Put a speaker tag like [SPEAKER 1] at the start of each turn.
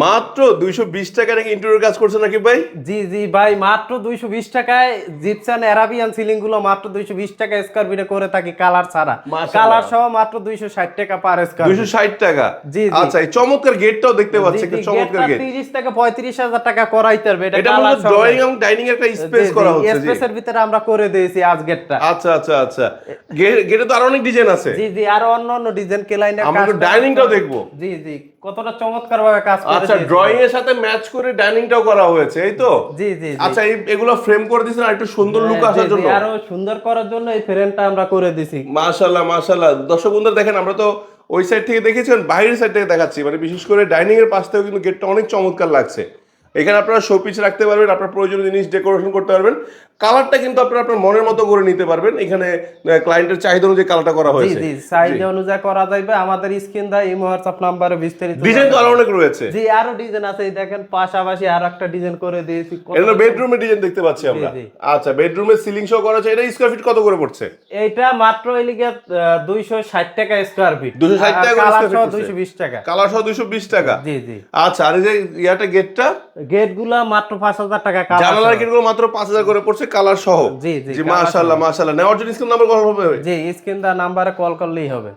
[SPEAKER 1] মাত্র 220 টাকা নাকি ইন্টেরিয়র কাজ করছে নাকি ভাই?
[SPEAKER 2] জি জি ভাই, মাত্র 220 টাকায় জিপসান আরাবিয়ান সিলিং গুলো মাত্র 220 টাকা স্কয়ার ফিটে করে থাকি, কালার ছাড়া।
[SPEAKER 1] মাশাআল্লাহ।
[SPEAKER 2] কালার সহ মাত্র 260 টাকা পার স্কয়ার ফিট।
[SPEAKER 1] 260 টাকা।
[SPEAKER 2] জি, জি।
[SPEAKER 1] আচ্ছা, এই চমৎকার গেটটাও দেখতে পাচ্ছি, একটা চমৎকার
[SPEAKER 2] গেটটা
[SPEAKER 1] গেট।
[SPEAKER 2] 30 থেকে 35 হাজার টাকা করাইতে পারবে।
[SPEAKER 1] এটা
[SPEAKER 2] কালার
[SPEAKER 1] মূলত
[SPEAKER 2] সহ।
[SPEAKER 1] ড্রয়িং এবং ডাইনিং এর একটা স্পেস করা হচ্ছে। জি,
[SPEAKER 2] স্পেসের ভিতরে আমরা করে দিয়েছি আজ গেটটা।
[SPEAKER 1] আচ্ছা আচ্ছা আচ্ছা। গেটে তো আরো অনেক ডিজাইন আছে।
[SPEAKER 2] জি জি, আর অন্য ডিজাইন কেলাইনের
[SPEAKER 1] আমরা
[SPEAKER 2] কাজ
[SPEAKER 1] তো ডাইনিংটাও দেখবো।
[SPEAKER 2] জি জি, কতটা চমৎকার ভাবে কাজ করে
[SPEAKER 1] আচ্ছা,
[SPEAKER 2] দিয়েছি।
[SPEAKER 1] ড্রয়িং এর সাথে ম্যাচ করে ডাইনিংটাও করা হয়েছে, এই তো?
[SPEAKER 2] জি জি জি।
[SPEAKER 1] আচ্ছা, এগুলো ফ্রেম করে দিয়েছেন আর একটু সুন্দর লুক
[SPEAKER 2] জি,
[SPEAKER 1] আসার
[SPEAKER 2] জি,
[SPEAKER 1] জন্য।
[SPEAKER 2] আরো সুন্দর করার জন্য এই ফ্রেমটা আমরা করে দিছি।
[SPEAKER 1] মাশাআল্লাহ মাশাআল্লাহ। দর্শক বন্ধুরা দেখেন, আমরা তো ওই সাইড থেকে দেখেছেন, বাইরের সাইড থেকে দেখাচ্ছি, মানে বিশেষ করে ডাইনিং এর পাশ থেকেও কিন্তু গেটটা অনেক চমৎকার লাগছে। এখানে আপনারা শোপিস রাখতে পারবেন, আপনার প্রয়োজনীয় জিনিস ডেকোরেশন করতে পারবেন। কালারটা কিন্তু আপনারা আপনার মনের মতো করে নিতে পারবেন। এখানে ক্লায়েন্টের চাহিদা অনুযায়ী কালারটা করা
[SPEAKER 2] জি
[SPEAKER 1] হয়েছে।
[SPEAKER 2] জি, সাইজ অনুযায়ী করা যাবে। আমাদের স্ক্রিন দা ইমো হোয়াটসঅ্যাপ নম্বরে বিস্তারিত
[SPEAKER 1] ডিজাইন তো আরো অনেক রয়েছে।
[SPEAKER 2] জি, আরো ডিজাইন আছে। এই দেখেন পাশাপাশি আর একটা ডিজাইন করে দিয়েছি।
[SPEAKER 1] এটা বেডরুমের ডিজাইন দেখতে পাচ্ছি আমরা।
[SPEAKER 2] জি।
[SPEAKER 1] আচ্ছা, বেডরুমের সিলিং শো করা আছে। এটা স্কয়ার ফিট কত করে পড়ছে?
[SPEAKER 2] এইটা মাত্র এলিগে 260 টাকা স্কয়ার ফিট।
[SPEAKER 1] 260 টাকা করে
[SPEAKER 2] কালার
[SPEAKER 1] square
[SPEAKER 2] সহ
[SPEAKER 1] feet পড়ছে।
[SPEAKER 2] 220 টাকা।
[SPEAKER 1] কালার সহ 220 টাকা।
[SPEAKER 2] জি জি।
[SPEAKER 1] আচ্ছা, আর এই যে ইয়াটা গেটটা,
[SPEAKER 2] গেটগুলা মাত্র 5000 টাকা কালার।
[SPEAKER 1] জানালার গেটগুলো মাত্র 5000 করে পড়ছে কালার সহ।
[SPEAKER 2] জি জি,
[SPEAKER 1] জি, মাশাআল্লাহ মাশাআল্লাহ। নেওয়ার জন্য স্ক্রিন নাম্বার কল হবে।
[SPEAKER 2] জি, স্ক্রিন দা নাম্বারে কল করলেই হবে।